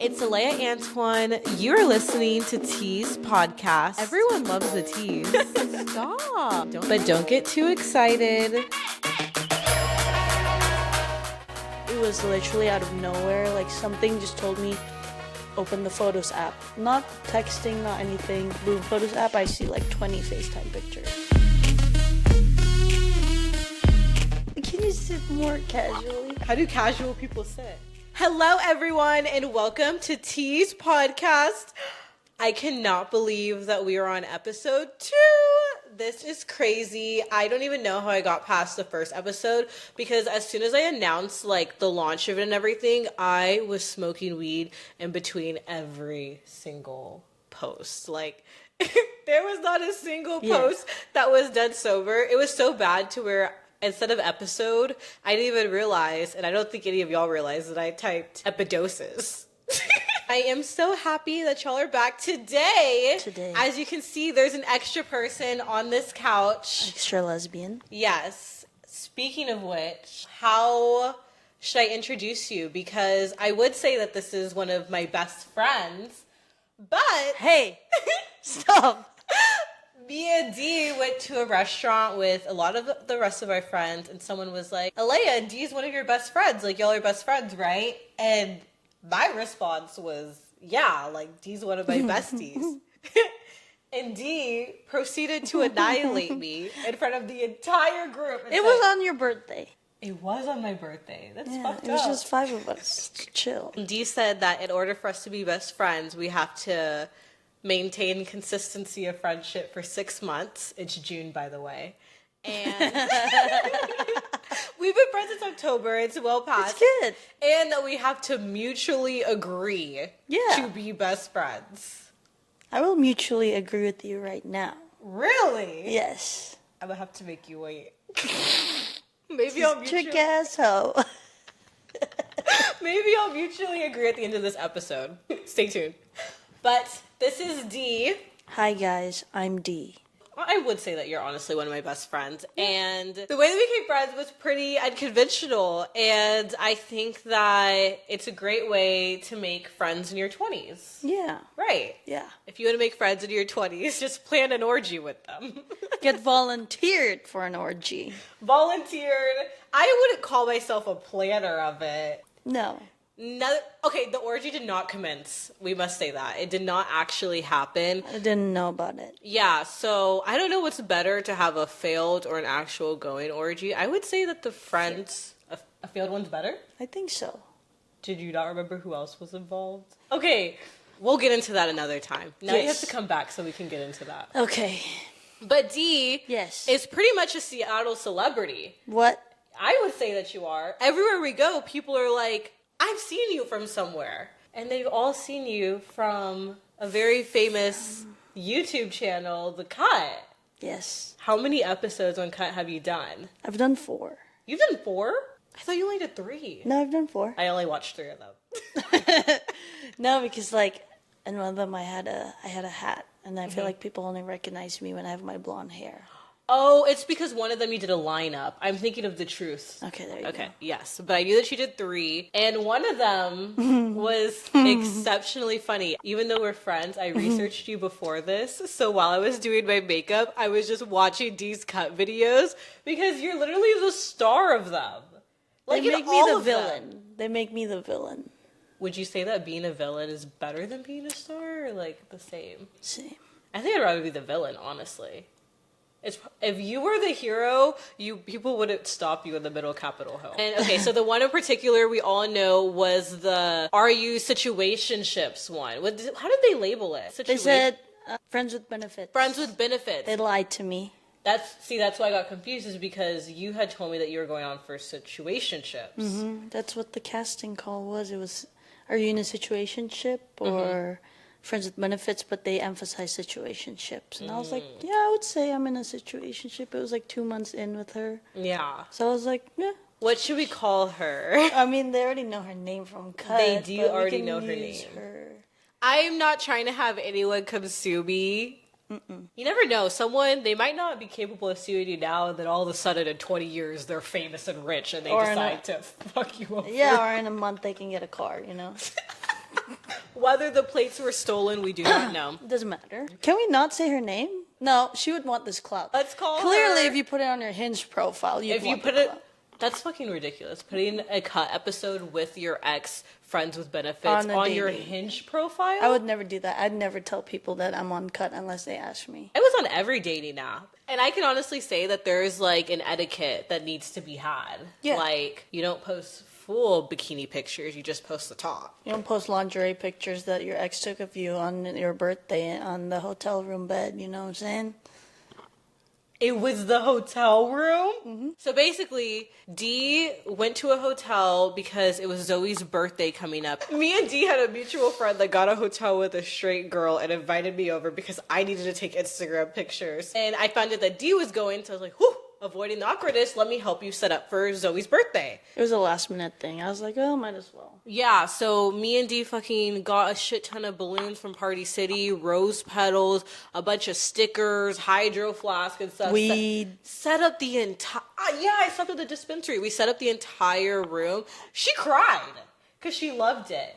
It's Aleya Antoine. You're listening to Tease podcast. Everyone loves the Tease. Stop. Don't get too excited. It was literally out of nowhere. Like something just told me, open the Photos app. Not texting, not anything. Boom, Photos app. I see like 20 FaceTime pictures. Can you sit more casually? How do casual people sit? Hello, everyone, and welcome to Tease podcast. I cannot believe that we are on episode 2. This is crazy. I don't even know how I got past the first episode because as soon as I announced like the launch of it and everything, I was smoking weed in between every single post. Like there was not a single post that was done sober. It was so bad to where instead of episode, I didn't even realize, and I don't think any of y'all realized that I typed epidoses. I am so happy that y'all are back today. As you can see, there's an extra person on this couch. Extra lesbian. Yes. Speaking of which, how should I introduce you? Because I would say that this is one of my best friends, but... Hey, stop. Me and D went to a restaurant with a lot of the rest of our friends, and someone was like, Aleya and D is one of your best friends. Like, y'all are best friends, right? And my response was, yeah, like, D's one of my besties. And D proceeded to annihilate me in front of the entire group. It was on your birthday. It was on my birthday. That's fucked up. It was just 5 of us. Chill. And D said that in order for us to be best friends, we have to maintain consistency of friendship for 6 months. It's June, by the way. And we've been friends since October. It's well past. It's good. And that we have to mutually agree to be best friends. I will mutually agree with you right now. Really? Yes. I'm going to have to make you wait. Maybe I'll mutually... Trick asshole. Maybe I'll mutually agree at the end of this episode. Stay tuned. But this is D. Hi guys, I'm D. I would say that you're honestly one of my best friends. And the way that we became friends was pretty unconventional. And I think that it's a great way to make friends in your 20s. Yeah. Right. Yeah. If you want to make friends in your 20s, just plan an orgy with them. Get volunteered for an orgy. Volunteered. I wouldn't call myself a planner of it. No. No, okay, the orgy did not commence. We must say that. It did not actually happen. I didn't know about it. Yeah, so I don't know what's better to have a failed or an actual going orgy. I would say that the friends, a failed one's better. I think so. Did you not remember who else was involved? Okay, we'll get into that another time. Now you have to come back so we can get into that. Okay. But D is pretty much a Seattle celebrity. What? I would say that you are. Everywhere we go, people are like, I've seen you from somewhere. And they've all seen you from a very famous YouTube channel, The Cut. Yes. How many episodes on Cut have you done? I've done 4. You've done 4? I thought you only did 3. No, I've done 4. I only watched 3 of them. No, because like, in one of them I had a hat. And I feel like people only recognize me when I have my blonde hair. Oh, it's because one of them you did a lineup. I'm thinking of The Truth. Okay, there you go. Okay, yes. But I knew that you did 3. And one of them was exceptionally funny. Even though we're friends, I researched you before this. So while I was doing my makeup, I was just watching D's Cut videos because you're literally the star of them. Like, they make me the villain. They make me the villain. Would you say that being a villain is better than being a star or like the same? Same. I think I'd rather be the villain, honestly. If you were the hero, people wouldn't stop you in the middle of Capitol Hill. And okay, so the one in particular we all know was the "Are you situationships" one. How did they label it? They said friends with benefits. Friends with benefits. They lied to me. That's why I got confused, is because you had told me that you were going on for situationships. Mm-hmm. That's what the casting call was. It was, are you in a situationship or friends with benefits? But they emphasize situationships, and I was like, yeah, I would say I'm in a situationship. It was like 2 months in with her. Yeah. So I was like, yeah. What should we call her? I mean, they already know her name from Cut. They do already know her name. I'm not trying to have anyone come sue me. You never know. Someone, they might not be capable of suing you now, and then all of a sudden in 20 years they're famous and rich and they decide to fuck you over. Yeah, or in a month they can get a car, you know? Whether the plates were stolen, we do not know. Doesn't matter. Can we not say her name? No, she would want this clout. Let's call Clearly, her. if you put it on your Hinge profile, If you put it, that's fucking ridiculous. Putting a cut episode with your ex friends with benefits on your Hinge profile. I would never do that. I'd never tell people that I'm on cut unless they ask me. I was on every dating app. And I can honestly say that there's like an etiquette that needs to be had. Yeah. Like, you don't post full bikini pictures, you just post the top. You don't post lingerie pictures that your ex took of you on your birthday on the hotel room bed, you know what I'm saying? It was the hotel room? Mm-hmm. So basically, D went to a hotel because it was Zoe's birthday coming up. Me and D had a mutual friend that got a hotel with a straight girl and invited me over because I needed to take Instagram pictures. And I found out that D was going, so I was like, whew, avoiding the awkwardness, let me help you set up for Zoe's birthday. It was a last minute thing. I was like, oh, might as well. Yeah, so me and D fucking got a shit ton of balloons from Party City, rose petals, a bunch of stickers, hydro flask and stuff. Weed. Set up the entire... yeah, I slept at the dispensary. We set up the entire room. She cried because she loved it.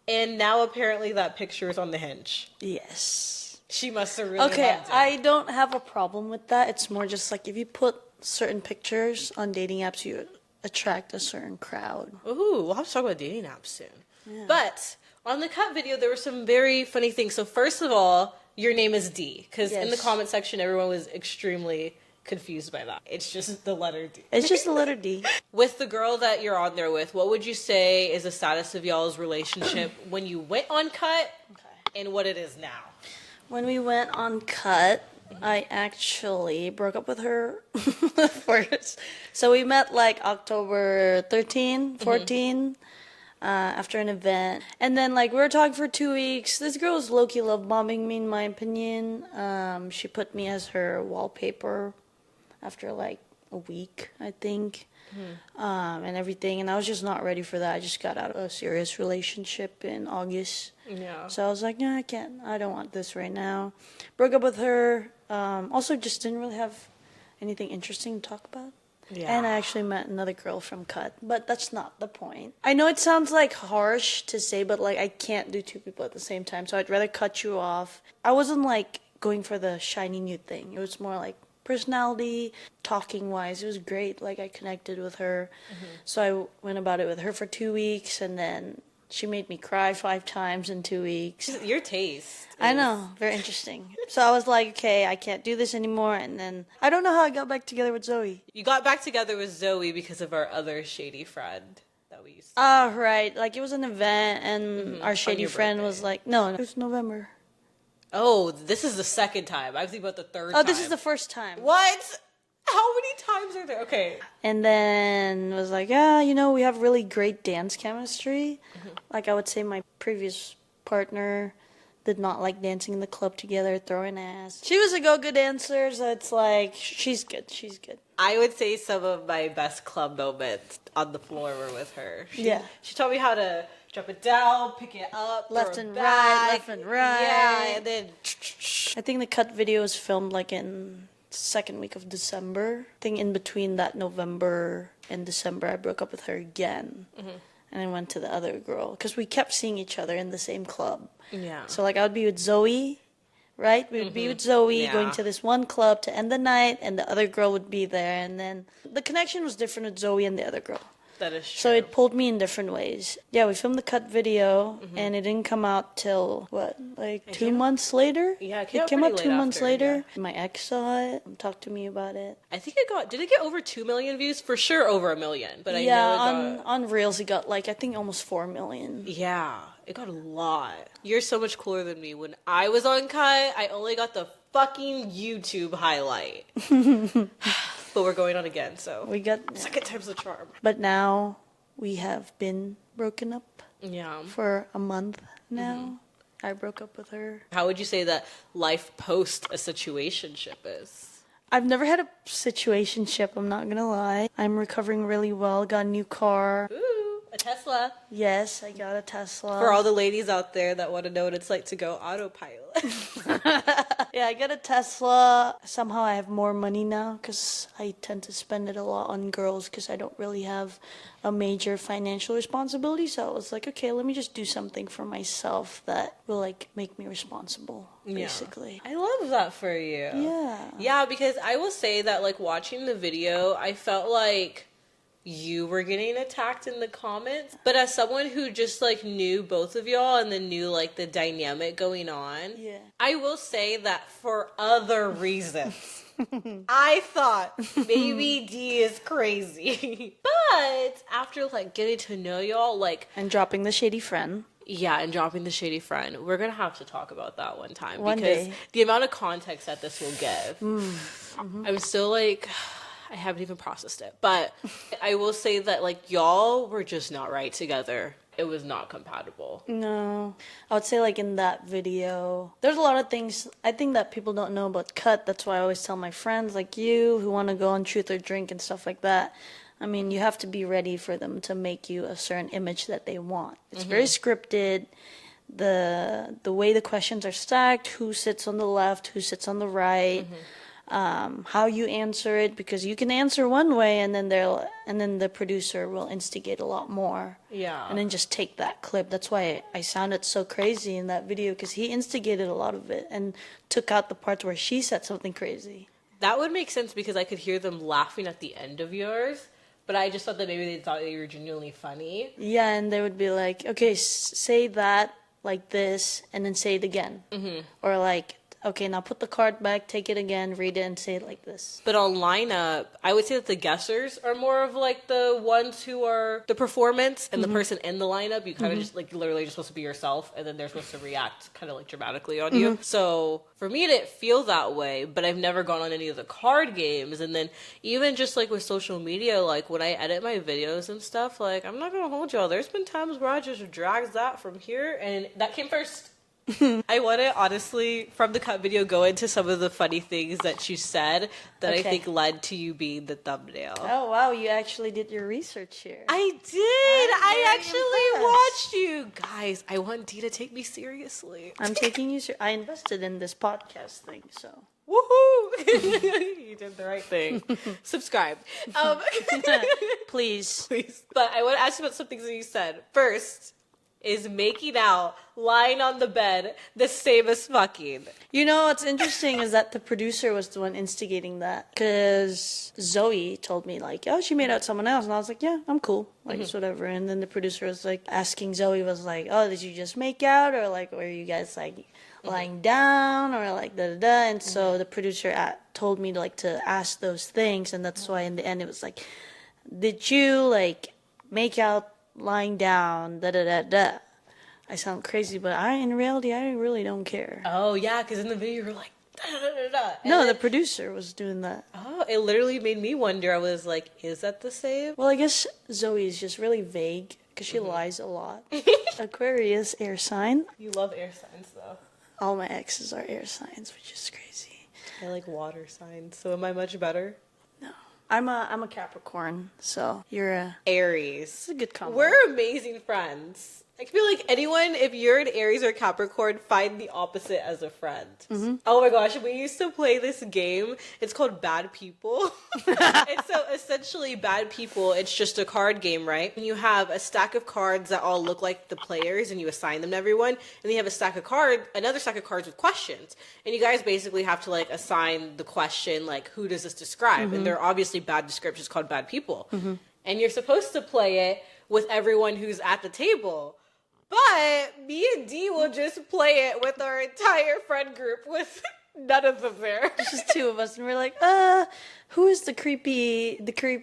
And now apparently that picture is on the Hinge. Yes. She must have really loved Okay, it. I don't have a problem with that. It's more just like if you put certain pictures on dating apps, you attract a certain crowd. Ooh, we'll have to talk about dating apps soon. Yeah. But on the cut video, there were some very funny things. So first of all, your name is D. Because in the comment section, everyone was extremely confused by that. It's just the letter D. It's just the letter D. With the girl that you're on there with, what would you say is the status of y'all's relationship when you went on cut and what it is now? When we went on cut, I actually broke up with her first. So we met like October 13, 14, after an event. And then like we were talking for 2 weeks. This girl was low-key love bombing me in my opinion. She put me as her wallpaper after like a week, I think. And everything, and I was just not ready for that. I just got out of a serious relationship in August. Yeah. So I was like, no, I don't want this right now. Broke up with her. Also just didn't really have anything interesting to talk about. Yeah. And I actually met another girl from cut, but that's not the point. I know it sounds like harsh to say, but like I can't do two people at the same time, so I'd rather cut you off. I wasn't like going for the shiny new thing. It was more like personality, talking wise, it was great. Like I connected with her. So I went about it with her for 2 weeks, and then she made me cry 5 times in 2 weeks. Your taste. I know, very interesting. So I was like, okay, I can't do this anymore. And then I don't know how I got back together with Zoe. You got back together with Zoe because of our other shady friend that we used to. Oh, right. Like it was an event, and our shady friend was like, no, it was November. Oh, this is the second time. I think about the third time. Oh, this is the first time. What? How many times are there? Okay. And then was like, yeah, you know, we have really great dance chemistry. Like I would say my previous partner did not like dancing in the club together, throwing ass. She was a go-go dancer, so it's like, she's good. I would say some of my best club moments on the floor were with her. She taught me how to drop it down, pick it up, left and right. Yeah, and then... I think the cut video was filmed like in second week of December. I think in between that November and December, I broke up with her again. And I went to the other girl, because we kept seeing each other in the same club. Yeah. So like I would be with Zoe, right? We would be with Zoe going to this one club to end the night, and the other girl would be there. And then the connection was different with Zoe and the other girl. That is true. So it pulled me in different ways. Yeah, we filmed the cut video, and it didn't come out till, what, like 2 months later? Yeah, it came out 2 months later. Yeah. My ex saw it, talked to me about it. I think did it get over 2 million views? For sure over 1 million, but I know on Reels it got like, I think almost 4 million. Yeah, it got a lot. You're so much cooler than me. When I was on cut, I only got the fucking YouTube highlight. But we're going on again, so we got second time's the charm. But now we have been broken up. Yeah. For a month now. I broke up with her. How would you say that life post a situationship is? I've never had a situationship, I'm not gonna lie. I'm recovering really well, got a new car. Ooh. A Tesla. Yes, I got a Tesla. For all the ladies out there that want to know what it's like to go autopilot. Yeah, I got a Tesla. Somehow I have more money now because I tend to spend it a lot on girls because I don't really have a major financial responsibility. So I was like, okay, let me just do something for myself that will like make me responsible, basically. I love that for you. Yeah. Yeah, because I will say that like watching the video, I felt like you were getting attacked in the comments, but as someone who just like knew both of y'all and then knew like the dynamic going on, Yeah. I will say that for other reasons, I thought maybe D is crazy. But after like getting to know y'all, like, And dropping the shady friend. yeah, and dropping the shady friend, we're gonna have to talk about that one time One because day. the amount of context that this will give, I'm still like, I haven't even processed it. But I will say that like y'all were just not right together. It was not compatible. No. I would say like in that video, there's a lot of things I think that people don't know about cut. That's why I always tell my friends like you who want to go on Truth or Drink and stuff like that. I mean, you have to be ready for them to make you a certain image that they want. It's very scripted. The way the questions are stacked, who sits on the left, who sits on the right. How you answer it, because you can answer one way and then the producer will instigate a lot more. Yeah. And then just take that clip. That's why I sounded so crazy in that video, because he instigated a lot of it and took out the parts where she said something crazy. That would make sense because I could hear them laughing at the end of yours, but I just thought that maybe they thought that you were genuinely funny. Yeah, and they would be like, okay, say that like this and then say it again. Or like, okay, now put the card back, take it again, read it, and say it like this. But on lineup, I would say that the guessers are more of like the ones who are the performance, and the person in the lineup, you kind of just like literally just supposed to be yourself, and then they're supposed to react kind of like dramatically on you. So for me, it didn't feel that way, but I've never gone on any of the card games. And then even just like with social media, like when I edit my videos and stuff, like I'm not gonna hold y'all. There's been times where I just dragged that from here, and that came first. I want to honestly, from the cut video, go into some of the funny things that she said that I Okay. think led to you being the thumbnail. Oh, wow, you actually did your research here. I did. I very actually impressed. watched you guys. I want Dee to take me seriously. I'm taking you I invested in this podcast thing, so. Woohoo! You did the right thing. Subscribe. Please. Please. But I want to ask you about some things that you said. First is making out, lying on the bed, the same as fucking. You know, what's interesting is that the producer was the one instigating that. Because Zoe told me, like, oh, she made out someone else. And I was like, yeah, I'm cool. Like, it's whatever. And then the producer was, like, asking Zoe, was like, oh, did you just make out? Or, like, were you guys, like, lying down? Or, like, da-da-da. And so the producer told me, like, to ask those things. And that's why in the end it was like, did you, like, make out lying down, da-da-da-da? I sound crazy, but in reality, I really don't care. Oh, yeah, because in the video you were like, da-da-da-da-da. And No, then- the producer was doing that. Oh, it literally made me wonder. I was like, is that the same? Well, I guess Zoe is just really vague because she lies a lot. Aquarius, air sign. You love air signs, though. All my exes are air signs, which is crazy. I like water signs, so am I much better? No, I'm a Capricorn, so you're a. Aries. It's a good combo. We're amazing friends. I feel like anyone, if you're an Aries or Capricorn, find the opposite as a friend. Oh my gosh, we used to play this game. It's called Bad People. And so essentially, Bad People, it's just a card game, right? And you have a stack of cards that all look like the players, and you assign them to everyone. And then you have another stack of cards with questions. And you guys basically have to like assign the question, like, who does this describe? And they're obviously bad descriptions called Bad People. And you're supposed to play it with everyone who's at the table. But me and Dee will just play it with our entire friend group with none of them there. Just two of us, and we're like, who is the creepy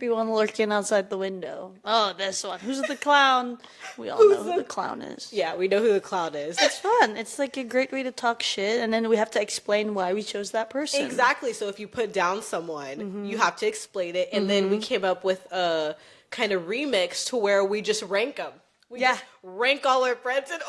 one lurking outside the window? Oh, this one. Who's the clown? We all know who the clown is. Yeah, we know who the clown is. It's fun. It's like a great way to talk shit, and then we have to explain why we chose that person. Exactly. So if you put down someone, you have to explain it. And then we came up with a kind of remix to where we just rank them. We just rank all our friends. And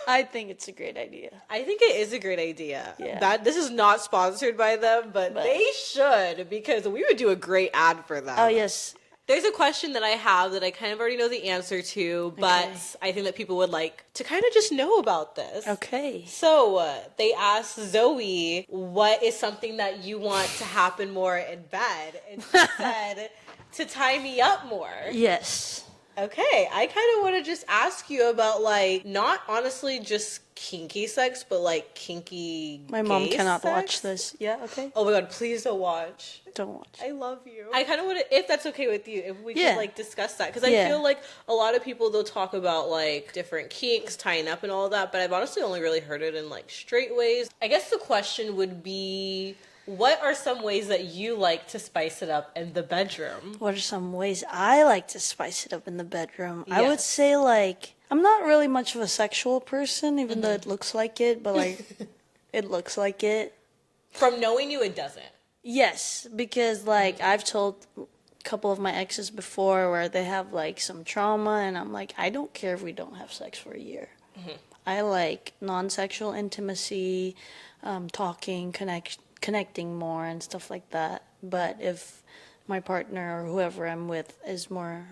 I think it's a great idea. I think it is a great idea. Yeah. This is not sponsored by them, but they should, because we would do a great ad for them. Oh, yes. There's a question that I have that I kind of already know the answer to, but Okay. I think that people would like to kind of just know about this. Okay. So they asked Zoe, what is something that you want to happen more in bed? And she said, to tie me up more. Yes. Okay, I kind of want to just ask you about, like, not honestly just kinky sex, but like kinky My mom gay cannot sex. watch this. Yeah, okay. Oh my god, please don't watch. Don't watch. I love you. I kind of want to, if that's okay with you, if we Yeah. could like discuss that. Because I Yeah. feel like a lot of people, they'll talk about like different kinks, tying up and all that, but I've honestly only really heard it in like straight ways. I guess the question would be, what are some ways that you like to spice it up in the bedroom? What are some ways I like to spice it up in the bedroom? I would Yes. say, like, I'm not really much of a sexual person, even though it looks like it, but, like, it looks like it. From knowing you, it doesn't. Yes, because, like, I've told a couple of my exes before where they have, like, some trauma, and I'm like, I don't care if we don't have sex for a year. I like non-sexual intimacy, talking, connecting more and stuff like that. But if my partner or whoever I'm with is more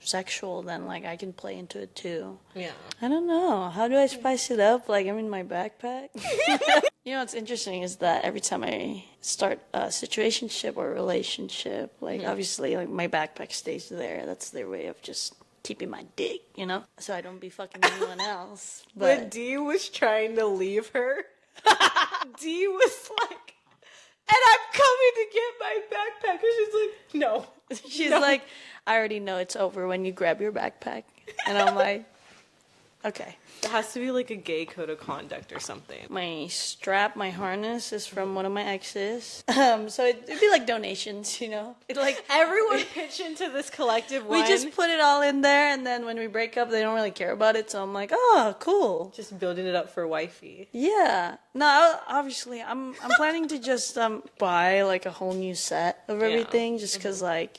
sexual, then like I can play into it too. Yeah. I don't know. How do I spice it up? Like I'm in my backpack. You know what's interesting is that every time I start a situationship or relationship, like obviously like my backpack stays there. That's their way of just keeping my dick, you know? So I don't be fucking anyone else. When But Dee was trying to leave her, Dee was like, and I'm coming to get my backpack. And she's like, no. she's No. like, I already know it's over when you grab your backpack. And I'm like, okay. It has to be like a gay code of conduct or something. My strap, my harness is from one of my exes. So it'd be like donations, you know? It like Everyone pitch into this collective one. we just put it all in there, and then when we break up, they don't really care about it. So I'm like, oh, cool. just building it up for wifey. Yeah. No, obviously, I'm planning to just buy like a whole new set of everything, just because like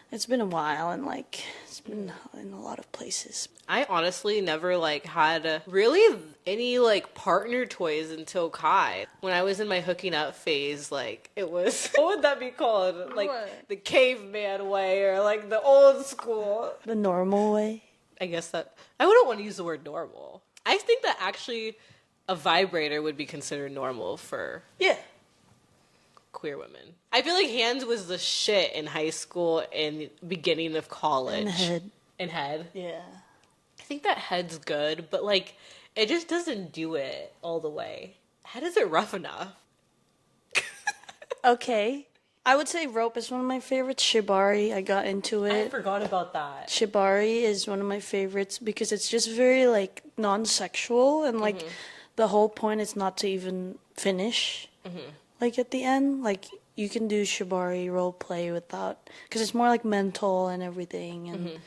it's been a while and like it's been in a lot of places. I honestly never like had really any like partner toys until Kai. When I was in my hooking up phase, like it was, what would that be called? Like What? the caveman way or like the old school. The normal way. I guess that, I wouldn't want to use the word normal. I think that actually a vibrator would be considered normal for Yeah. queer women. I feel like hands was the shit in high school and beginning of college. And head. And head. Yeah. I think that head's good, but like it just doesn't do it all the way. Head isn't rough enough. Okay. I would say rope is one of my favorites. Shibari, I got into I it. forgot about that. Shibari is one of my favorites because it's just very like non-sexual and like the whole point is not to even finish like at the end. Like you can do Shibari role play without, because it's more like mental and everything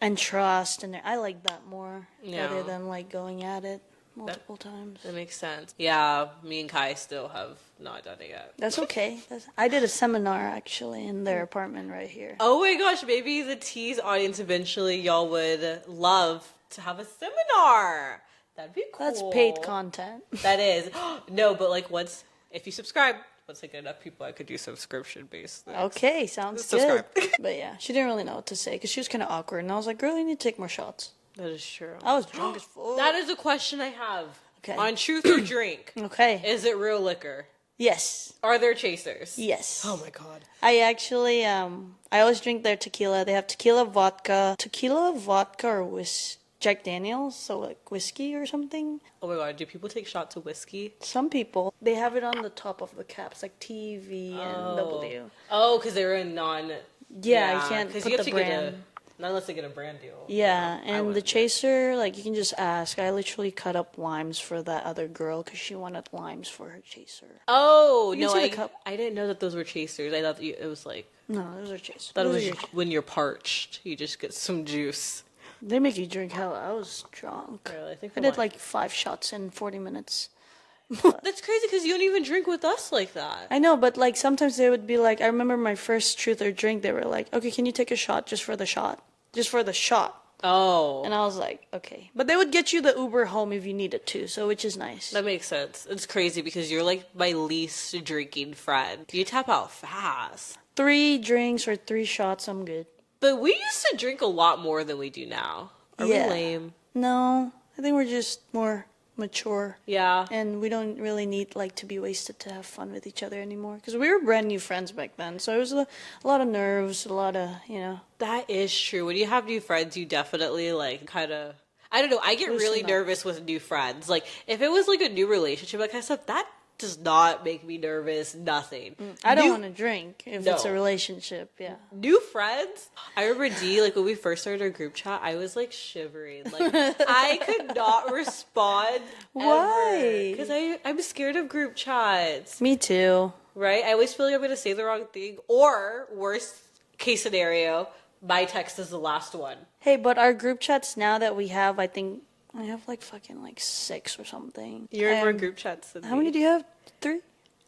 and trust, and I like that more rather Yeah. than like going at it multiple times. That makes sense. Yeah, me and Kai still have not done it yet. That's okay. I did a seminar actually in their apartment right here. Oh my gosh, maybe the Tease audience eventually y'all would love to have a seminar. That'd be cool. That's paid content. That is. No, but like if you subscribe, once I get enough people, I could do subscription based things. Okay, sounds Subscribe. good. But yeah, she didn't really know what to say because she was kind of awkward, and I was like, "Girl, you need to take more shots." That is true. I was drunk as fuck. That is a question I have. Okay. On truth or drink, Okay. is it real liquor? Yes. Are there chasers? Yes. Oh my god. I actually I always drink their tequila. They have tequila, vodka, or Jack Daniels, so like whiskey or something. Oh my god, do people take shots of whiskey? Some people, they have it on the top of the caps, like T, V, and W. Oh, because they're a non... Yeah, I can't 'cause put you have the to get brand. not unless they get a brand deal. Yeah, I and the wouldn't. chaser, like, you can just ask. I literally cut up limes for that other girl because she wanted limes for her chaser. Oh, You can no, see the cup. I didn't know that those were chasers. I thought that it was like... No, those are chasers. I thought it Those was are your- when you're parched, you just get some juice. They make you drink hell. I was drunk. Really? I think I did like 5 shots in 40 minutes. That's crazy because you don't even drink with us like that. I know, but like sometimes they would be like, I remember my first truth or drink, they were like, okay, can you take a shot just for the shot? Just for the shot. Oh. And I was like, okay. But they would get you the Uber home if you needed to, so which is nice. That makes sense. It's crazy because you're like my least drinking friend. You tap out fast. 3 drinks or 3 shots, I'm good. But we used to drink a lot more than we do now. Are we lame? No, I think we're just more mature. Yeah. And we don't really need like to be wasted to have fun with each other anymore. Because we were brand new friends back then. So it was a lot of nerves, a lot of, That is true. When you have new friends, you definitely like kind of, I don't know, I get really nervous with new friends. Like if it was like a new relationship, like I said, that does not make me nervous. Nothing. I don't want to drink if it's a relationship. Yeah. New friends. I remember D, like when we first started our group chat, I was like shivering. Like I could not respond. Why? Because I'm scared of group chats. Me too. Right? I always feel like I'm going to say the wrong thing. Or worst case scenario, my text is the last one. Hey, but our group chats now that we have, I think I have like fucking like 6 or something. You're in more group chats than How many do you have? 3?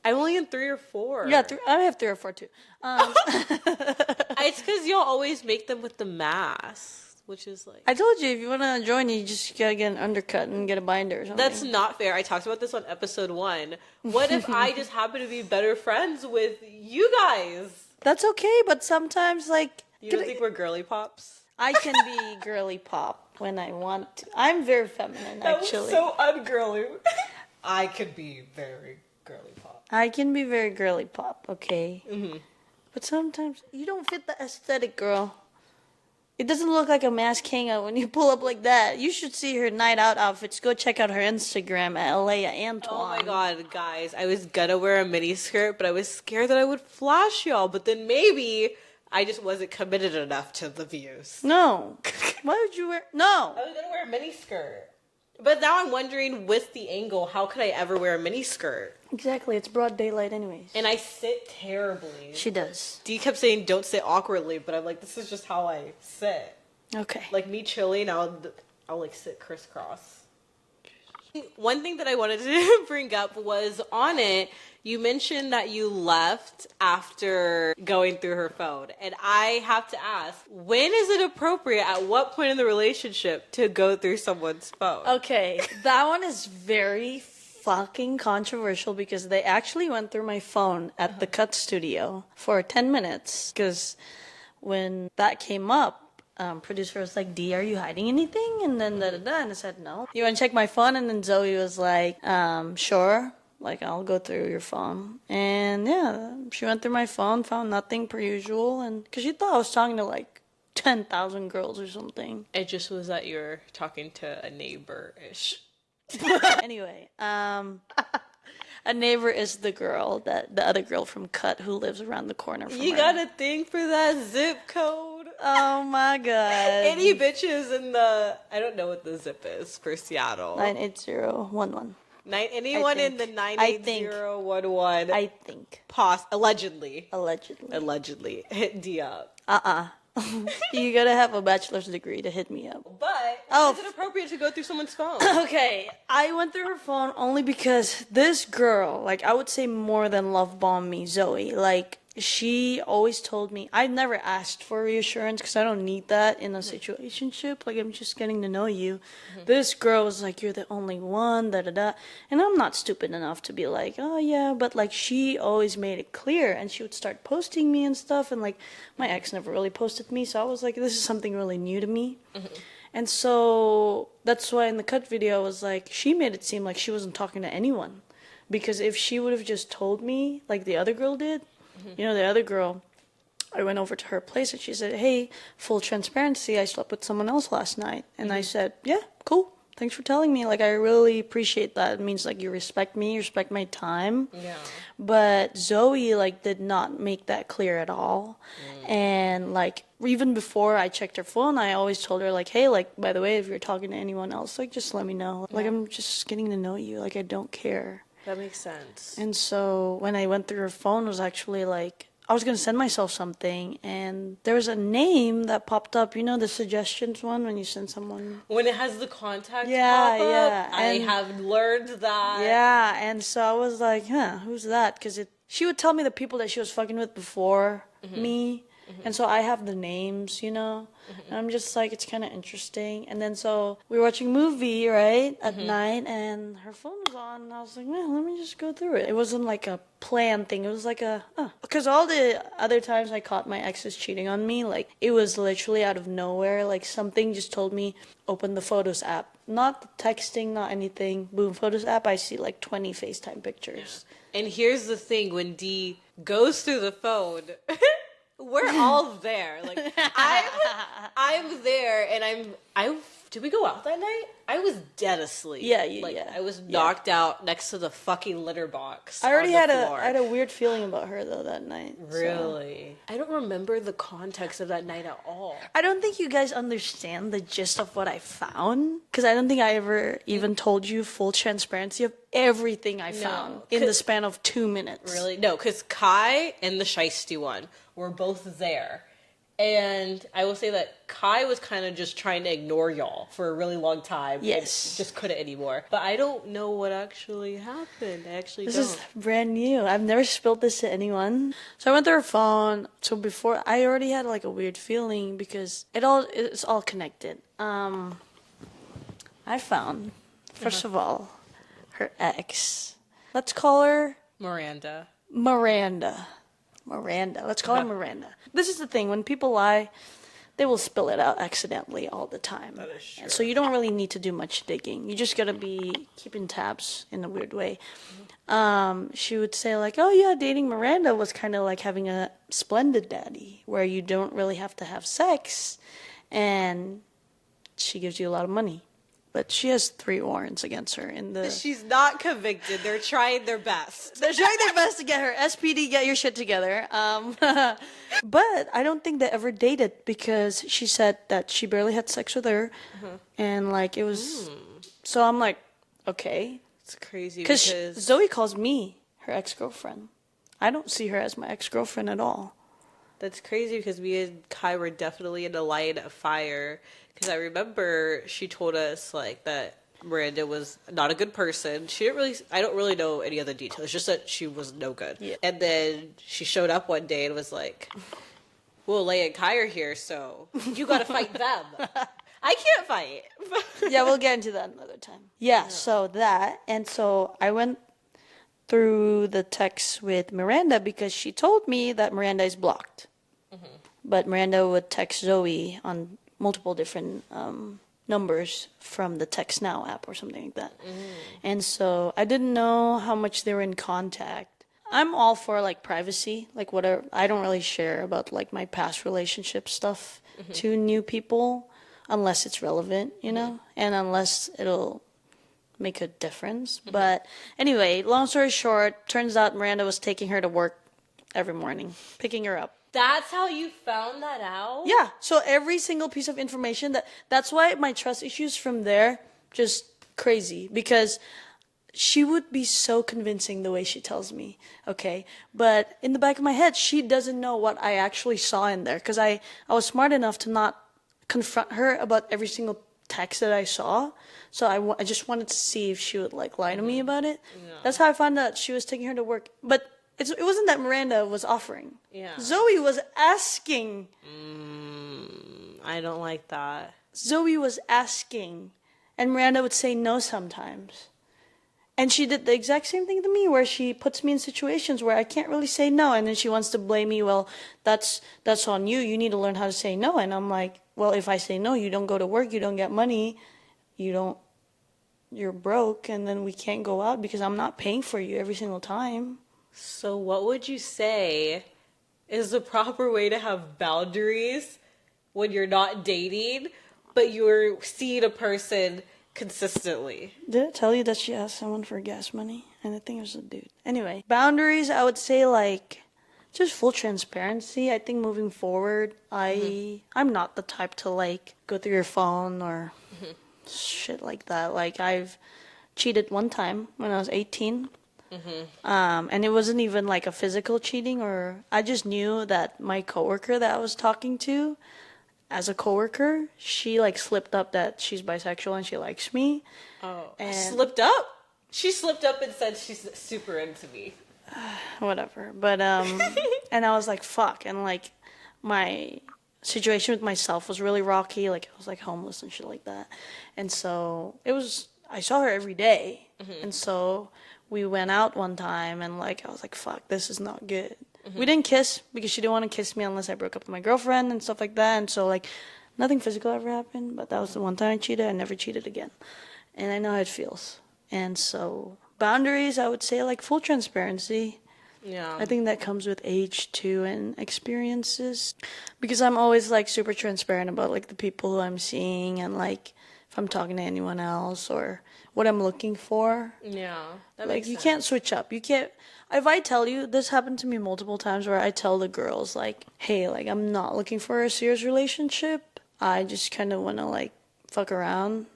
I'm only in 3 or 4. Yeah, I have 3 or 4 too. It's because y'all always make them with the mask, which is like... I told you, if you want to join, you just gotta get an undercut and get a binder or something. That's not fair. I talked about this on episode 1. What if I just happen to be better friends with you guys? That's okay, but sometimes like... You don't think we're girly pops? I can be girly pop when I want to. I'm very feminine, actually. That was so ungirly. I could be very girly pop. I can be very girly pop, okay? Mm-hmm. But sometimes you don't fit the aesthetic, girl. It doesn't look like a mask hangout when you pull up like that. You should see her night out outfits. Go check out her Instagram at Aleya and D. Oh my god, guys. I was gonna wear a mini skirt, but I was scared that I would flash y'all. But then maybe... I just wasn't committed enough to the views. No. Why would you wear... No. I was going to wear a mini skirt. But now I'm wondering, with the angle, how could I ever wear a mini skirt? Exactly. It's broad daylight anyways. And I sit terribly. She does. Dee kept saying, don't sit awkwardly, but I'm like, this is just how I sit. Okay. Like, me chilling, I'll like, sit crisscross. One thing that I wanted to bring up was on it, you mentioned that you left after going through her phone. And I have to ask, when is it appropriate, at what point in the relationship, to go through someone's phone? Okay, that one is very fucking controversial because they actually went through my phone at the cut studio for 10 minutes. Because when that came up, producer was like, D, are you hiding anything? And then and I said, no. You want to check my phone? And then Zoe was like, sure. Like, I'll go through your phone. And yeah, she went through my phone, found nothing per usual. And because she thought I was talking to like 10,000 girls or something. It just was that you're talking to a neighbor-ish. Anyway, a neighbor is the girl, the other girl from Cut who lives around the corner from her. You got a thing for that zip code? Oh my god. Any bitches in the... I don't know what the zip is for Seattle. 98011. Anyone in the 98011? I think. Allegedly. Allegedly. Hit D up. You gotta have a bachelor's degree to hit me up. But is it appropriate to go through someone's phone? Okay, I went through her phone only because this girl, like, I would say more than love bomb me, Zoe. Like, she always told me, I never asked for reassurance because I don't need that in a situationship. Like, I'm just getting to know you. This girl was like, you're the only one, da-da-da. And I'm not stupid enough to be like, oh, yeah. But, like, she always made it clear. And she would start posting me and stuff. And, like, my ex never really posted me. So I was like, this is something really new to me. And so that's why in the cut video, I was like, she made it seem like she wasn't talking to anyone. Because if she would have just told me, like the other girl did, you know, the other girl, I went over to her place and she said, hey, full transparency, I slept with someone else last night. And I said, yeah, cool. Thanks for telling me. Like, I really appreciate that. It means, like, you respect me, you respect my time. Yeah. But Zoe, like, did not make that clear at all. And, like, even before I checked her phone, I always told her, like, hey, like, by the way, if you're talking to anyone else, like, just let me know. Like, I'm just getting to know you. Like, I don't care. That makes sense. And so when I went through her phone, it was actually like, I was going to send myself something, and there was a name that popped up. You know, the suggestions one when you send someone. When it has the contact Yeah, pop up, yeah. I have learned that. Yeah, and so I was like, huh, who's that? Because she would tell me the people that she was fucking with before me. And so I have the names, you know, and I'm just like, it's kind of interesting. And then so we were watching a movie, right, at night, and her phone was on, and I was like, man, let me just go through it. It wasn't like a planned thing. It was like because all the other times I caught my exes cheating on me, like, it was literally out of nowhere. Like, something just told me, open the Photos app. Not the texting, not anything. Boom, Photos app, I see like 20 FaceTime pictures. And here's the thing, when D goes through the phone, we're all there. Like, I'm there, and did we go out that night? I was dead asleep. Yeah, I was knocked out next to the fucking litter box. I had a weird feeling about her though that night. Really? So. I don't remember the context of that night at all. I don't think you guys understand the gist of what I found, because I don't think I ever even told you full transparency of everything I found in the span of 2 minutes. Really? No, because Kai and the Shiesty one were both there. And I will say that Kai was kind of just trying to ignore y'all for a really long time. Yes. Just couldn't anymore. But I don't know what actually happened. This is brand new. I've never spilled this to anyone. So I went through her phone. So before, I already had like a weird feeling because it's all connected. I found, first of all, her ex. Let's call her Miranda. Let's call her Miranda. This is the thing. When people lie, they will spill it out accidentally all the time. That is true. And so you don't really need to do much digging. You just got to be keeping tabs in a weird way. She would say like, oh yeah, dating Miranda was kind of like having a splendid daddy where you don't really have to have sex and she gives you a lot of money. But she has 3 warrants against her in the... She's not convicted. They're trying their best. They're trying their best to get her. SPD, get your shit together. But I don't think they ever dated because she said that she barely had sex with her. And, like, it was... So I'm like, okay. It's crazy because... Zoe calls me her ex-girlfriend. I don't see her as my ex-girlfriend at all. That's crazy because me and Kai were definitely in a line of fire. Because I remember she told us, like, that Miranda was not a good person. I don't really know any other details. It's just that she was no good. Yeah. And then she showed up one day and was like, well, Aleya and Kai are here, so you got to fight them. I can't fight. Yeah, we'll get into that another time. Yeah, so that. And so I went through the text with Miranda because she told me that Miranda is blocked. But Miranda would text Zoe on multiple different numbers from the Text Now app or something like that. And so I didn't know how much they were in contact. I'm all for like privacy, like whatever. I don't really share about like my past relationship stuff to new people unless it's relevant, you know, and unless it'll make a difference. But anyway, long story short, turns out Miranda was taking her to work every morning, picking her up. That's how you found that out? Yeah. So every single piece of information that's why my trust issues from there just crazy because she would be so convincing the way she tells me. Okay. But in the back of my head, she doesn't know what I actually saw in there because I was smart enough to not confront her about every single text that I saw. So I just wanted to see if she would like lie to me about it. Yeah. That's how I found out she was taking her to work. But it wasn't that Miranda was offering. Yeah. Zoe was asking. I don't like that. Zoe was asking. And Miranda would say no sometimes. And she did the exact same thing to me where she puts me in situations where I can't really say no. And then she wants to blame me. Well, that's on you. You need to learn how to say no. And I'm like, well, if I say no, you don't go to work. You don't get money. You're broke. And then we can't go out because I'm not paying for you every single time. So what would you say is the proper way to have boundaries when you're not dating, but you're seeing a person consistently? Did I tell you that she asked someone for gas money? And I think it was a dude. Anyway, boundaries, I would say like just full transparency. I think moving forward, I'm not the type to like go through your phone or shit like that. Like I've cheated one time when I was 18. And it wasn't even like a physical cheating, or I just knew that my coworker that I was talking to as a coworker, she like slipped up that she's bisexual and she likes me. Oh, and slipped up? She slipped up and said she's super into me. Whatever. But and I was like, fuck. And like my situation with myself was really rocky. Like I was like homeless and shit like that. And so I saw her every day. And so we went out one time and like I was like, fuck, this is not good. We didn't kiss because she didn't want to kiss me unless I broke up with my girlfriend and stuff like that. And so like nothing physical ever happened, but that was the one time I cheated. I never cheated again. And I know how it feels. And so boundaries, I would say like full transparency. Yeah. I think that comes with age too and experiences. Because I'm always like super transparent about like the people who I'm seeing and like if I'm talking to anyone else or what I'm looking for. Yeah. That Like makes you sense. can't switch up. You can't. If I tell you, this happened to me multiple times where I tell the girls like, hey, like I'm not looking for a serious relationship. I just kind of want to like fuck around.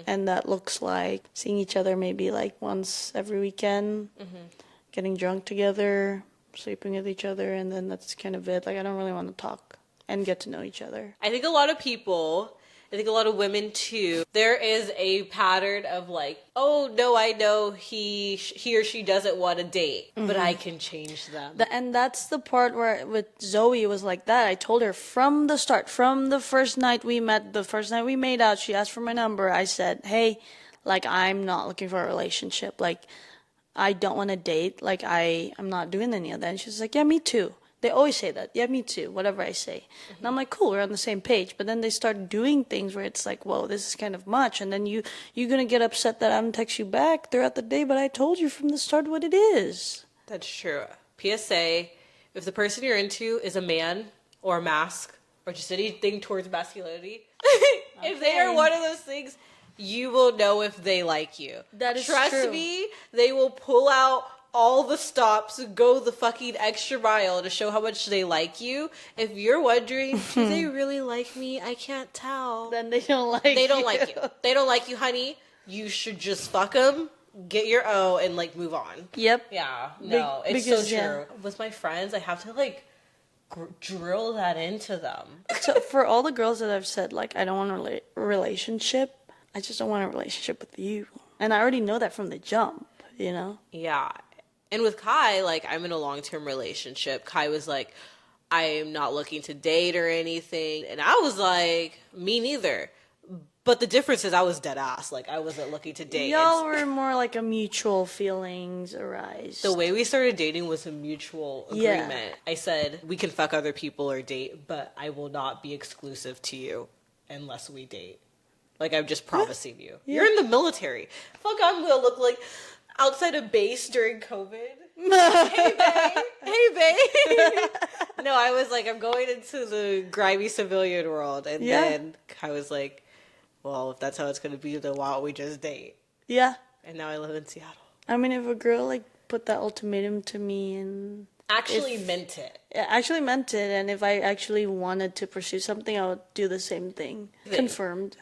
And that looks like seeing each other maybe like once every weekend, getting drunk together, sleeping with each other, and then that's kind of it. Like I don't really want to talk and get to know each other. I think a lot of people, I think a lot of women too, there is a pattern of like, oh no, I know he or she doesn't want to date, but I can change them. And that's the part where with Zoe it was like that. I told her from the start, from the first night we met, the first night we made out, she asked for my number. I said, hey, like I'm not looking for a relationship. Like I don't want to date. Like I'm not doing any of that. And she's like, yeah, me too. They always say that. Yeah, me too. Whatever I say. And I'm like, cool, we're on the same page. But then they start doing things where it's like, whoa, this is kind of much. And then you're going to get upset that I don't text you back throughout the day. But I told you from the start what it is. That's true. PSA, if the person you're into is a man or a mask or just anything towards masculinity, if they are one of those things, you will know if they like you. That is Trust true. me, they will pull out all the stops, go the fucking extra mile to show how much they like you. If you're wondering, do they really like me? I can't tell. Then they don't like They don't like you. They don't like you, honey. You should just fuck them, get your O, and like move on. Yep. Yeah, no, it's because, so true. yeah. With my friends, I have to like drill that into them. So for all the girls that I've said, like, I don't want a relationship, I just don't want a relationship with you. And I already know that from the jump, you know? Yeah. And with Kai, like, I'm in a long-term relationship. Kai was like, I'm not looking to date or anything. And I was like, me neither. But the difference is I was dead ass. Like, I wasn't looking to date. Y'all were more like a mutual feelings arise. The way we started dating was a mutual agreement. Yeah. I said, we can fuck other people or date, but I will not be exclusive to you unless we date. Like, I'm just promising you. Yeah. You're in the military. Fuck, I'm gonna look like outside a base during COVID. Hey, babe. Hey, babe. No, I was like, I'm going into the grimy civilian world. And then I was like, well, if that's how it's going to be, then why don't we just date? Yeah. And now I live in Seattle. I mean, if a girl, like, put that ultimatum to me and... Actually meant it. Actually meant it, and if I actually wanted to pursue something, I would do the same thing. Confirmed.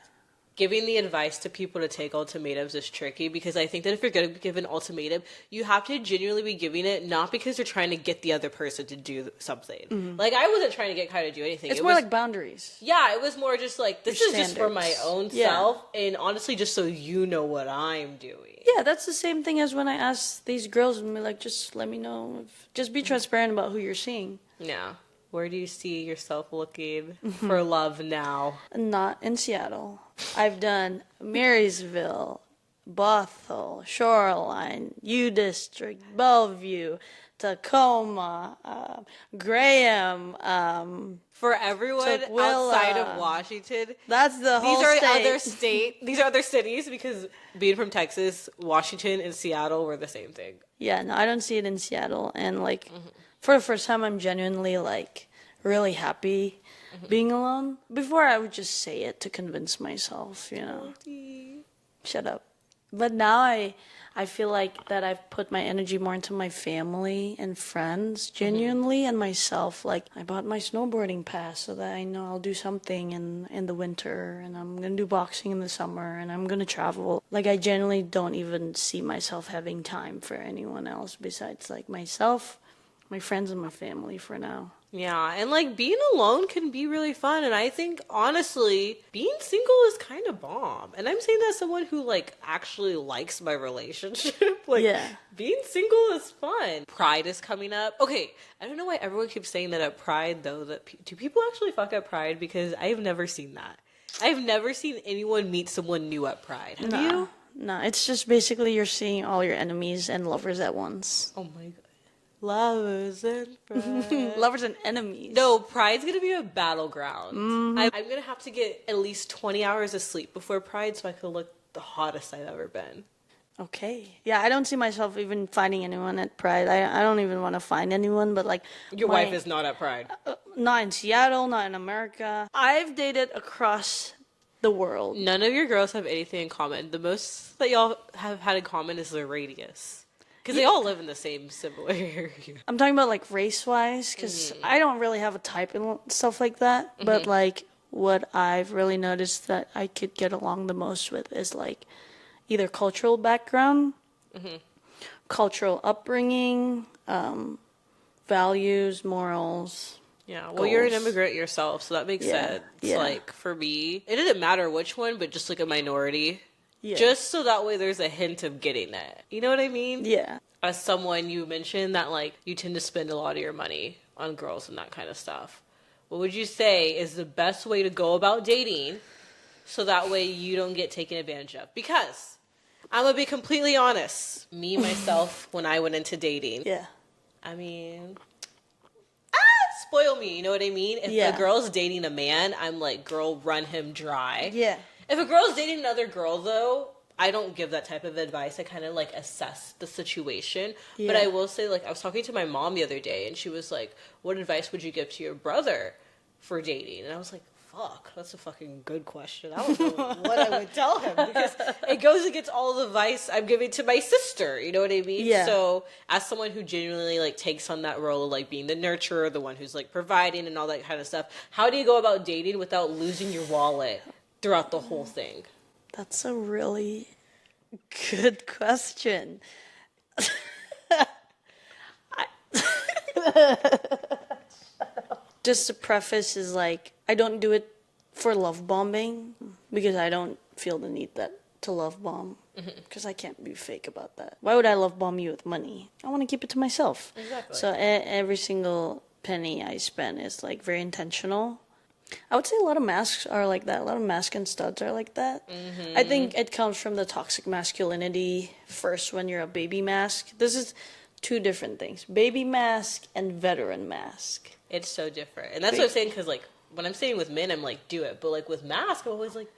Giving the advice to people to take ultimatums is tricky because I think that if you're going to give an ultimatum, you have to genuinely be giving it not because you're trying to get the other person to do something. Mm-hmm. Like, I wasn't trying to get Kai to do anything. It's more like boundaries. Yeah, it was more just like, this Your is just for my own Yeah. self, and honestly, just so you know what I'm doing. Yeah, that's the same thing as when I ask these girls and be like, just let me know. Just be transparent about who you're seeing. Yeah. Where do you see yourself looking for love now? Not in Seattle. I've done Marysville, Bothell, Shoreline, U District, Bellevue, Tacoma, Graham. For everyone Tukwila. outside of Washington, That's the whole these are state. other these are other cities because being from Texas, Washington and Seattle were the same thing. Yeah, no, I don't see it in Seattle. And like, for the first time, I'm genuinely like really happy being alone. Before, I would just say it to convince myself, you know. Shut up. But now I feel like that I've put my energy more into my family and friends, genuinely, and myself. Like, I bought my snowboarding pass so that I know I'll do something in the winter, and I'm going to do boxing in the summer, and I'm going to travel. Like, I genuinely don't even see myself having time for anyone else besides, like, myself, my friends, and my family for now. Yeah, and like being alone can be really fun. And I think honestly, being single is kind of bomb. And I'm saying that as someone who like actually likes my relationship. Like Yeah. being single is fun. Pride is coming up. Okay, I don't know why everyone keeps saying that at Pride though. That do people actually fuck at Pride? Because I've never seen that. I've never seen anyone meet someone new at Pride. Have you? No, it's just basically you're seeing all your enemies and lovers at once. Oh my god. Lovers and Pride. Lovers and enemies. No, Pride's gonna be a battleground. I'm gonna have to get at least 20 hours of sleep before Pride so I can look the hottest I've ever been. Okay. Yeah, I don't see myself even finding anyone at Pride. I don't even want to find anyone, but like... Your wife is not at Pride. Not in Seattle, not in America. I've dated across the world. None of your girls have anything in common. The most that y'all have had in common is their radius. Because they all live in the same similar area. I'm talking about like race-wise, because I don't really have a type and stuff like that. But like what I've really noticed that I could get along the most with is like either cultural background, cultural upbringing, values, morals. Yeah, well, you're an immigrant yourself, so that makes sense. Yeah. Like, for me, it didn't matter which one, but just like a minority. Yeah. Just so that way there's a hint of getting it. You know what I mean? Yeah. As someone, you mentioned that, like, you tend to spend a lot of your money on girls and that kind of stuff. What would you say is the best way to go about dating so that way you don't get taken advantage of? Because I'm going to be completely honest. Me, myself, when I went into dating. Yeah. I mean... spoil me, you know what I mean? If Yeah. a girl's dating a man, I'm like, girl, run him dry. Yeah. If a girl's dating another girl, though, I don't give that type of advice. I kind of, like, assess the situation. Yeah. But I will say, like, I was talking to my mom the other day, and she was like, what advice would you give to your brother for dating? And I was like, fuck, that's a fucking good question. I don't know what I would tell him, because it goes against all the advice I'm giving to my sister, you know what I mean? Yeah. So, as someone who genuinely, like, takes on that role of, like, being the nurturer, the one who's, like, providing and all that kind of stuff, how do you go about dating without losing your wallet throughout the whole thing? That's a really good question. Just to preface is like, I don't do it for love bombing because I don't feel the need to love bomb because I can't be fake about that. Why would I love bomb you with money? I want to keep it to myself. Exactly. So every single penny I spend is like very intentional. I would say a lot of masks are like that. A lot of masks and studs are like that. I think it comes from the toxic masculinity first when you're a baby mask. This is two different things. Baby mask and veteran mask. It's so different. And that's what I'm saying, because, like, when I'm saying with men, I'm like, do it. But, like, with masks, I'm always like,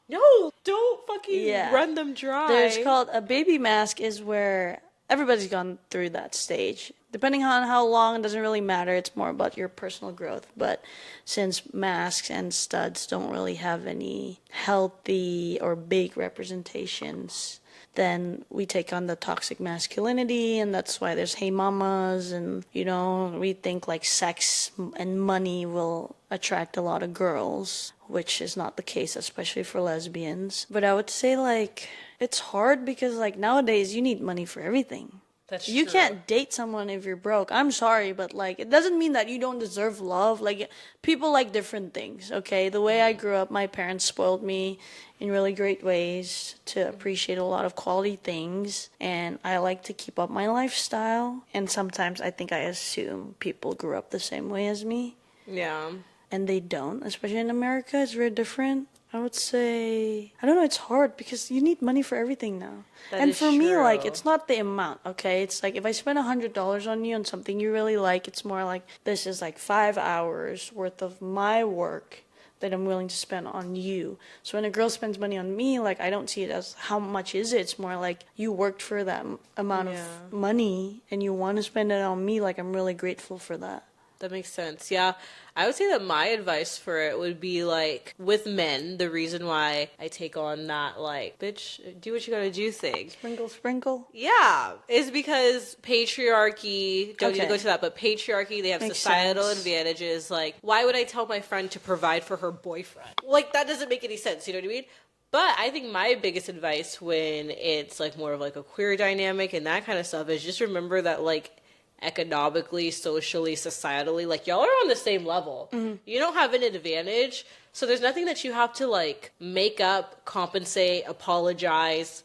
no, don't fucking run them dry. There's called a baby mask is where everybody's gone through that stage. Depending on how long, it doesn't really matter. It's more about your personal growth. But since masks and studs don't really have any healthy or big representations, then we take on the toxic masculinity, and that's why there's hey mamas, and, you know, we think like sex and money will attract a lot of girls, which is not the case, especially for lesbians. But I would say, like, it's hard because, like, nowadays you need money for everything. That's You true. can't date someone if you're broke. I'm sorry, but like it doesn't mean that you don't deserve love. Like people like different things, okay? The way I grew up, my parents spoiled me in really great ways to appreciate a lot of quality things, and I like to keep up my lifestyle. And sometimes I think I assume people grew up the same way as me, Yeah. and they don't, especially in America. It's very different. I would say, I don't know, it's hard because you need money for everything now. That and is for me, like, true. it's not the amount, okay? It's like if I spend $100 on you on something you really like, it's more like this is like 5 hours worth of my work that I'm willing to spend on you. So when a girl spends money on me, like, I don't see it as how much is it. It's more like you worked for that amount of money and you want to spend it on me. Like, I'm really grateful for that. That makes sense. Yeah. I would say that my advice for it would be, like, with men, the reason why I take on that, like, bitch, do what you gotta do thing. Sprinkle, sprinkle. Yeah, is because patriarchy, don't need to Okay. go to that, but patriarchy, they have Makes societal sense. advantages. Like, why would I tell my friend to provide for her boyfriend? Like, that doesn't make any sense, you know what I mean? But I think my biggest advice when it's, like, more of, like, a queer dynamic and that kind of stuff is just remember that, like, economically, socially, societally, like y'all are on the same level. You don't have an advantage. So there's nothing that you have to like make up, compensate, apologize,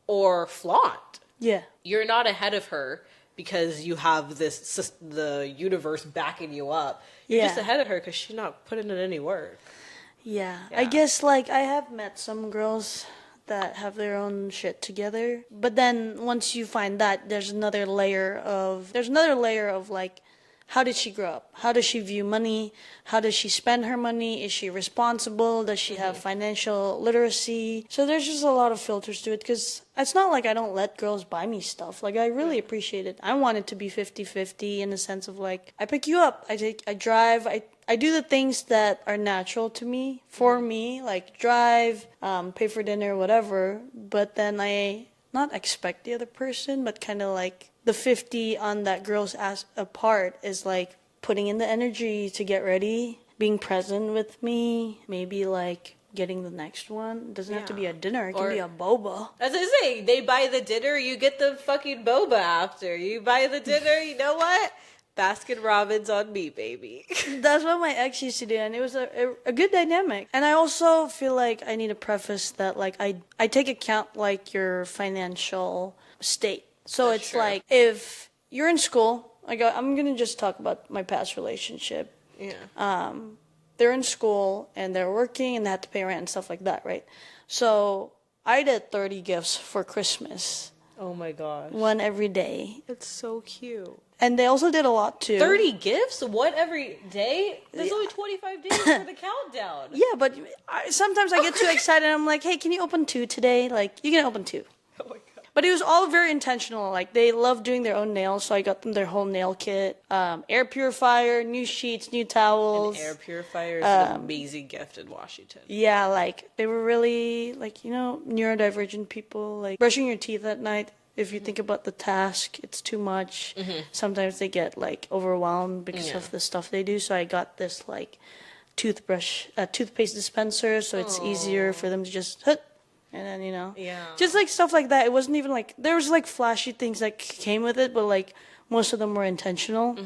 or flaunt. Yeah. You're not ahead of her because you have the universe backing you up. You're just ahead of her because she's not putting in any work. Yeah. I guess, like, I have met some girls that have their own shit together. But then once you find that, there's another layer of, like, how did she grow up? How does she view money? How does she spend her money? Is she responsible? Does she have financial literacy? So there's just a lot of filters to it, because it's not like I don't let girls buy me stuff. Like, I really appreciate it. I want it to be 50-50 in the sense of, like, I pick you up, I drive, I do the things that are natural to me, for me, like drive, pay for dinner, whatever. But then I not expect the other person, but kind of like the 50 on that girl's ass apart is like putting in the energy to get ready, being present with me, maybe like getting the next one. It doesn't have to be a dinner, it can be a boba. As I say, they buy the dinner, you get the fucking boba after. You buy the dinner, you know what? Baskin Robbins on me, baby. That's what my ex used to do, and it was a good dynamic. And I also feel like I need to preface that, like, I take account, like, your financial state. So it's like, if you're in school, I'm going to just talk about my past relationship. Yeah. They're in school, and they're working, and they have to pay rent and stuff like that, right? So I did 30 gifts for Christmas. Oh my gosh. One every day. It's so cute. And they also did a lot too. 30 gifts? One every day? There's only 25 days for the countdown. Yeah, but sometimes I get too excited. I'm like, hey, can you open 2 today? Like, you can open 2. Oh my god. But it was all very intentional. Like, they love doing their own nails, so I got them their whole nail kit. Air purifier, new sheets, new towels. An air purifier is an amazing gift in Washington. Yeah, like, they were really, like, you know, neurodivergent people. Like, brushing your teeth at night. If you think about the task, it's too much. Sometimes they get, like, overwhelmed because of the stuff they do. So I got this, like, toothpaste dispenser, so it's easier for them to just hit. And then, you know. Yeah. Just, like, stuff like that. It wasn't even, like, there was, like, flashy things that came with it, but, like, most of them were intentional.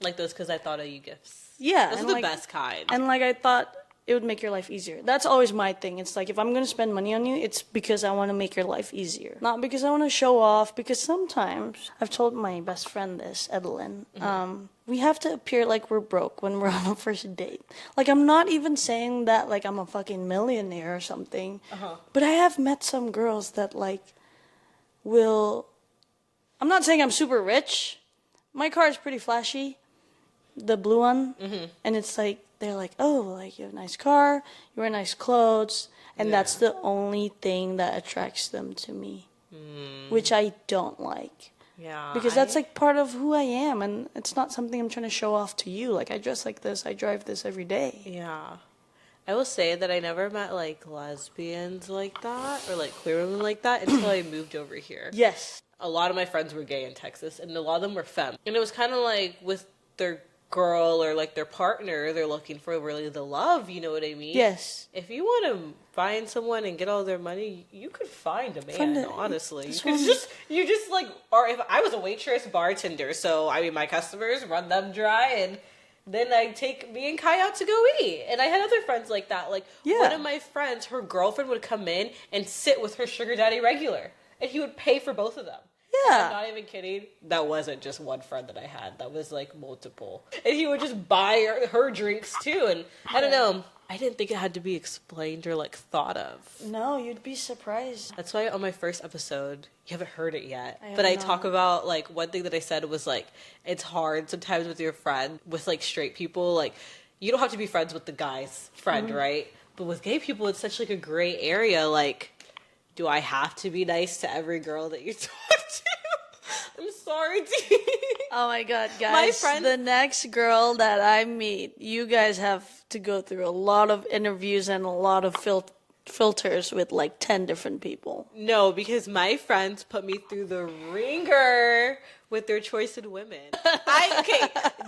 Like those because I thought of you gifts. Yeah. Those are the best kind. And, like, I thought it would make your life easier. That's always my thing. It's like, if I'm going to spend money on you, it's because I want to make your life easier. Not because I want to show off, because sometimes, I've told my best friend this, Edelyn, we have to appear like we're broke when we're on a first date. Like, I'm not even saying that, like, I'm a fucking millionaire or something, but I have met some girls that, like, I'm not saying I'm super rich. My car is pretty flashy, the blue one, and it's like, they're like, oh, like, you have a nice car, you wear nice clothes, and that's the only thing that attracts them to me, which I don't like. Yeah. Because that's, like, part of who I am, and it's not something I'm trying to show off to you. Like, I dress like this, I drive this every day. Yeah. I will say that I never met, like, lesbians like that, or, like, queer women like that until I moved over here. Yes. A lot of my friends were gay in Texas, and a lot of them were femme. And it was kind of like, with their girl or like their partner, they're looking for really the love, you know what I mean? Yes. If you want to find someone and get all their money, you could find a man, honestly. You just like, or if I was a waitress, bartender, so I mean my customers run them dry, and then I take me and Kai out to go eat. And I had other friends like that. Like, one of my friends, her girlfriend would come in and sit with her sugar daddy regular, and he would pay for both of them. Yeah. I'm not even kidding. That wasn't just one friend that I had. That was like multiple. And he would just buy her drinks too. And I don't know. I didn't think it had to be explained or like thought of. No, you'd be surprised. That's why on my first episode, you haven't heard it yet, but I talk about like one thing that I said was like, it's hard sometimes with your friend, with like straight people, like you don't have to be friends with the guy's friend, right? But with gay people, it's such like a gray area. Like, do I have to be nice to every girl that you talk to? I'm sorry, T. Oh my god, guys. The next girl that I meet, you guys have to go through a lot of interviews and a lot of filters with like 10 different people. No, because my friends put me through the ringer with their choice in women.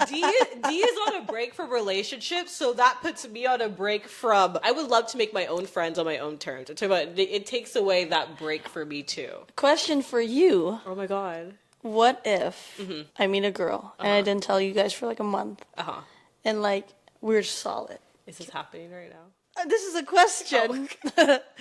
D is on a break from relationships, so that puts me on a break from, I would love to make my own friends on my own terms. It takes away that break for me too. Question for you. Oh my god. What if I meet a girl and I didn't tell you guys for like a month, and like we're solid? Is this happening right now? This is a question.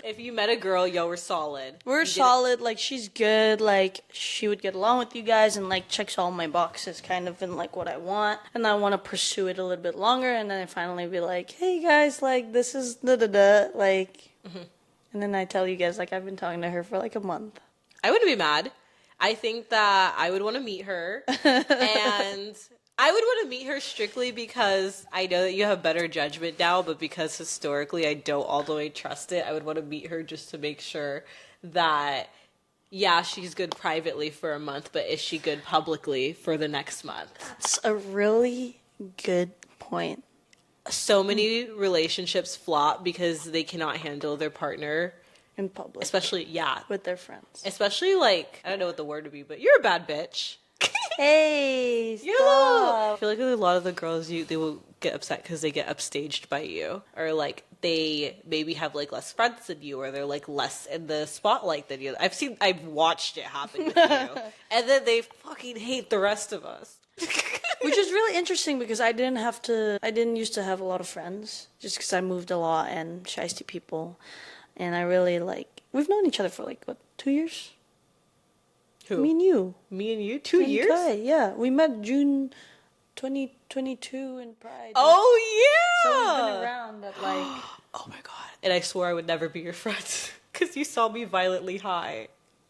If you met a girl, yo, we're solid. We're solid. Like, she's good. Like, she would get along with you guys and like checks all my boxes, kind of in like what I want, and I want to pursue it a little bit longer. And then I finally be like, hey guys, like this is da da da, like, and then I tell you guys like I've been talking to her for like a month. I wouldn't be mad. I think that I would want to meet her, and I would want to meet her strictly because I know that you have better judgment now, but because historically I don't all the way trust it, I would want to meet her just to make sure that, yeah, she's good privately for a month, but is she good publicly for the next month? That's a really good point. So many relationships flop because they cannot handle their partner In public. especially, yeah, With their friends. especially like, I don't know what the word would be, but you're a bad bitch. Hey, You're I feel like a lot of the girls, they will get upset because they get upstaged by you, or like they maybe have like less friends than you, or they're like less in the spotlight than you. I've watched it happen with you, and then they fucking hate the rest of us. Which is really interesting because I didn't used to have a lot of friends just because I moved a lot and shiesty people. And I really we've known each other for like, what, 2 years? Who? Me and you. Me and you? 2 And years? Kai, yeah. We met June 2022 in Pride. Oh yeah. So we've been around that like... Oh my god. And I swore I would never be your friend because you saw me violently high.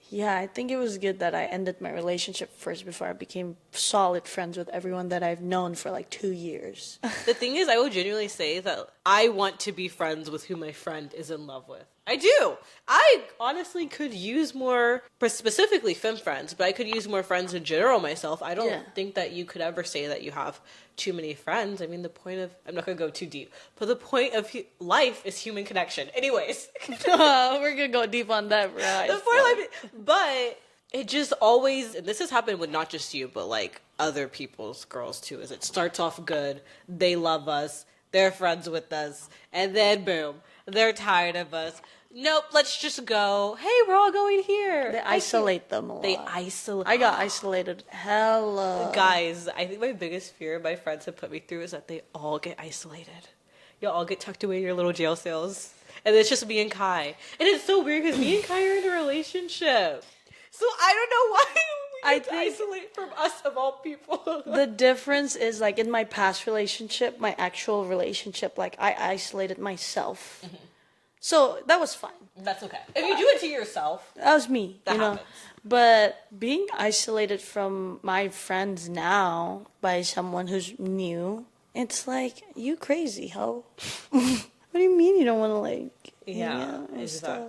Yeah, I think it was good that I ended my relationship first before I became solid friends with everyone that I've known for like 2 years. The thing is, I will genuinely say that I want to be friends with who my friend is in love with. I do. I honestly could use more, specifically femme friends, but I could use more friends in general myself. I don't think that you could ever say that you have too many friends. I mean, the point of, I'm not going to go too deep, but the point of life is human connection. Anyways. We're going to go deep on that, right? The point of life, but it just always, and this has happened with not just you, but like other people's girls too, is it starts off good, they love us, they're friends with us, and then boom, they're tired of us. Nope, let's just go. Hey, we're all going here. They isolate them a lot. They isolate. I got isolated hella. Guys, I think my biggest fear my friends have put me through is that they all get isolated. You all get tucked away in your little jail cells. And it's just me and Kai. And it's so weird because me and Kai are in a relationship. So I don't know why we get to isolate from us of all people. The difference is like in my past relationship, my actual relationship, like I isolated myself. Mm-hmm. So that was fine. That's okay. If you do it to yourself. That was me. That happens. But being isolated from my friends now by someone who's new, it's like, you crazy, ho. What do you mean you don't want to like... Yeah, exactly. stuff?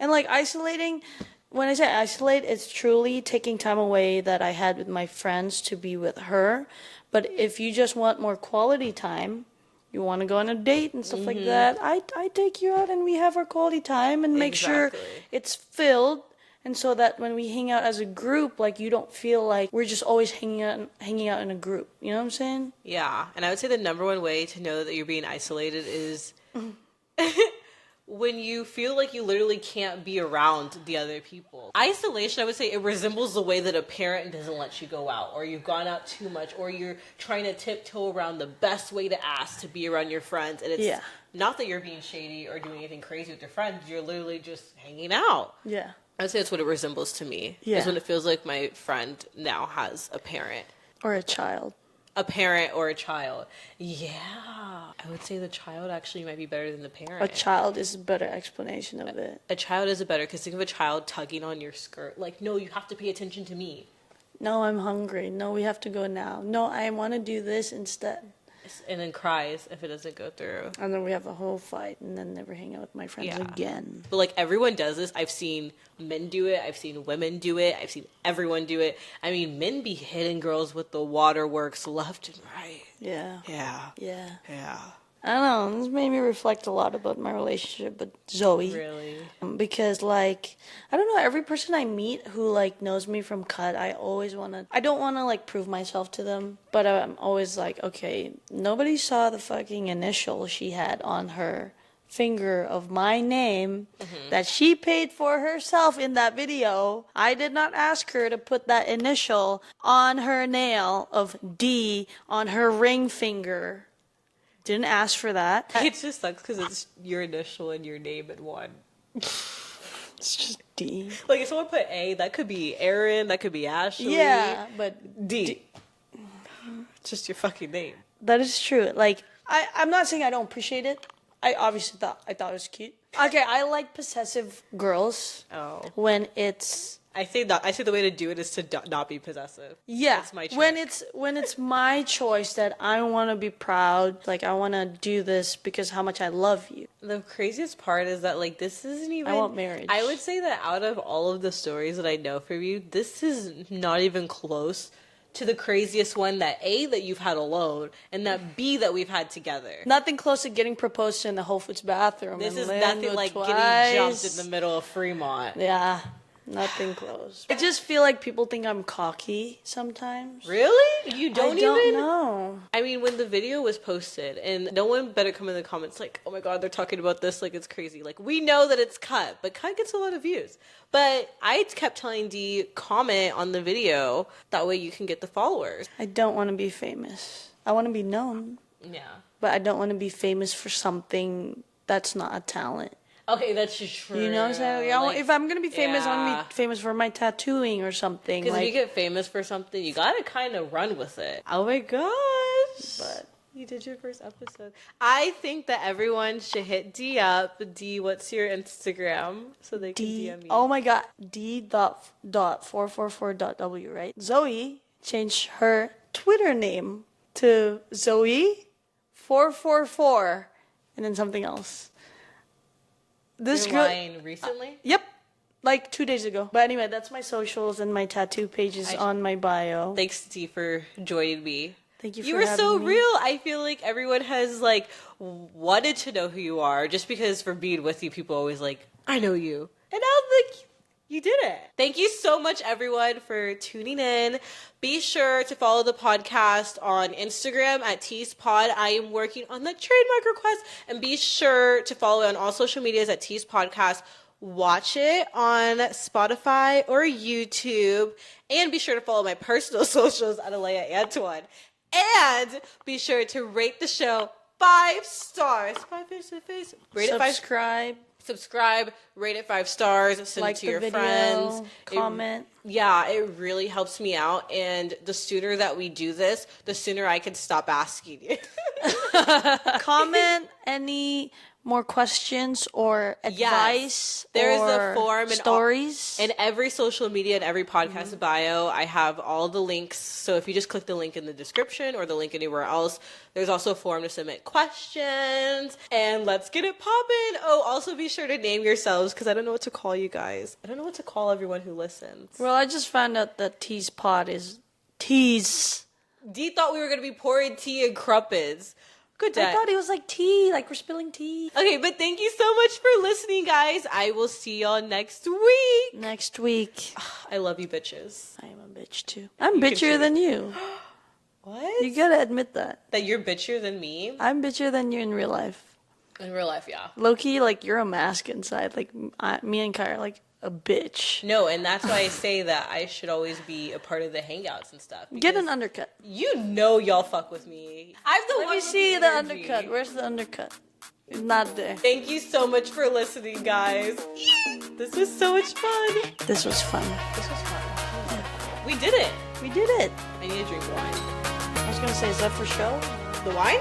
And like isolating... When I say isolate, it's truly taking time away that I had with my friends to be with her. But if you just want more quality time, you want to go on a date and stuff like that, I take you out and we have our quality time and make sure it's filled. And so that when we hang out as a group, like you don't feel like we're just always hanging out in a group. You know what I'm saying? Yeah. And I would say the number one way to know that you're being isolated is... when you feel like you literally can't be around the other people. Isolation, I would say, it resembles the way that a parent doesn't let you go out, or you've gone out too much, or you're trying to tiptoe around the best way to ask to be around your friends. And it's not that you're being shady or doing anything crazy with your friends. You're literally just hanging out. Yeah. I would say that's what it resembles to me. Yeah. Is when it feels like my friend now has a parent. Or a child. A parent or a child. Yeah. I would say the child actually might be better than the parent. A child is a better explanation of it. A child is a better, because think of a child tugging on your skirt. Like, no, you have to pay attention to me. No, I'm hungry. No, we have to go now. No, I want to do this instead. And then cries if it doesn't go through. And then we have a whole fight and then never hang out with my friends again. But like everyone does this. I've seen men do it. I've seen women do it. I've seen everyone do it. I mean, men be hitting girls with the waterworks left and right. Yeah. Yeah. Yeah. Yeah. I don't know. This made me reflect a lot about my relationship with Zoe. Really? Because, like, I don't know, every person I meet who, like, knows me from cut, I don't want to, like, prove myself to them. But I'm always like, okay, nobody saw the fucking initial she had on her finger of my name that she paid for herself in that video. I did not ask her to put that initial on her nail of D on her ring finger. Didn't ask for that. It just sucks because it's your initial and your name in one. It's just D. Like, if someone put A, that could be Aaron, that could be Ashley. Yeah, but D. It's just your fucking name. that is true. Like, I'm not saying I don't appreciate it. I obviously thought it was cute. Okay, I like possessive girls. Oh. When it's I think the way to do it is to not be possessive. yeah. That's my trick. When it's my choice that I want to be proud, like I want to do this because how much I love you. The craziest part is that, like, this isn't even... I want marriage. I would say that out of all of the stories that I know from you, this is not even close to the craziest one that A, that you've had alone, and that B, that we've had together. Nothing close to getting proposed to in the Whole Foods bathroom. This in is nothing like Linwood getting jumped twice. in the middle of Fremont. Yeah, nothing close. I just feel like people think I'm cocky sometimes. Really? You I don't don't know. I mean, when the video was posted, and no one better come in the comments like, oh my god, they're talking about this like it's crazy. Like, we know that it's cut, but cut gets a lot of views. But I kept telling Dee, comment on the video, that way you can get the followers. I don't want to be famous. I want to be known, Yeah. but I don't want to be famous for something that's not a talent. Okay, that's just true. You know what I'm saying? Like, if I'm going to be famous, I want to be famous for my tattooing or something. Because like, if you get famous for something, you gotta kind of run with it. Oh my gosh. But you did your first episode. I think that everyone should hit D up. D, what's your Instagram? So they can DM me. Oh my god, D.444.w, right? Zoe changed her Twitter name to Zoe444 and then something else. This You're girl, lying recently? yep, like 2 days ago. But anyway, that's my socials and my tattoo pages on my bio. Thanks, D, for joining me. Thank you for You were so having me. real. I feel like everyone has, like, wanted to know who you are just because for being with you, people always like, I know you. And now, like, you did it. Thank you so much, everyone, for tuning in. Be sure to follow the podcast on Instagram at Tease Pod. I am working on the trademark request. And be sure to follow on all social medias at Tease Podcast. Watch it on Spotify or YouTube. And be sure to follow my personal socials at Aleya and D. And be sure to rate the show 5 stars. 5 face to face. Rate it 5. Subscribe, rate it 5 stars, send Like it to the your video, friends. comment. It really helps me out. And the sooner that we do this, the sooner I can stop asking you. Comment any more questions or advice. There is or a form and stories. In every social media and every podcast bio, I have all the links. So if you just click the link in the description or the link anywhere else, there's also a form to submit questions. And let's get it poppin'. Oh, also be sure to name yourselves because I don't know what to call you guys. I don't know what to call everyone who listens. Well, I just found out that Tease Pod is Tease. Dee thought we were going to be pouring tea and crumpets. Good day. I thought it was like tea, like we're spilling tea. Okay, but thank you so much for listening, guys. I will see y'all next week. Next week. I love you, bitches. I am a bitch too. I'm You can bitchier say than you. What? You gotta admit that. That you're bitchier than me? I'm bitchier than you in real life. In real life, yeah. Low-key, like you're a mask inside. Like me and Kai are like a bitch. No, and that's why I say that I should always be a part of the hangouts and stuff. Get an undercut. You know y'all fuck with me. I'm the Let one me with see the energy. undercut. Where's the undercut? It's not there. Thank you so much for listening, guys. This was so much fun. This was fun. This was fun. We did it. We did it. I need to drink wine. I was gonna say, is that for show? The wine?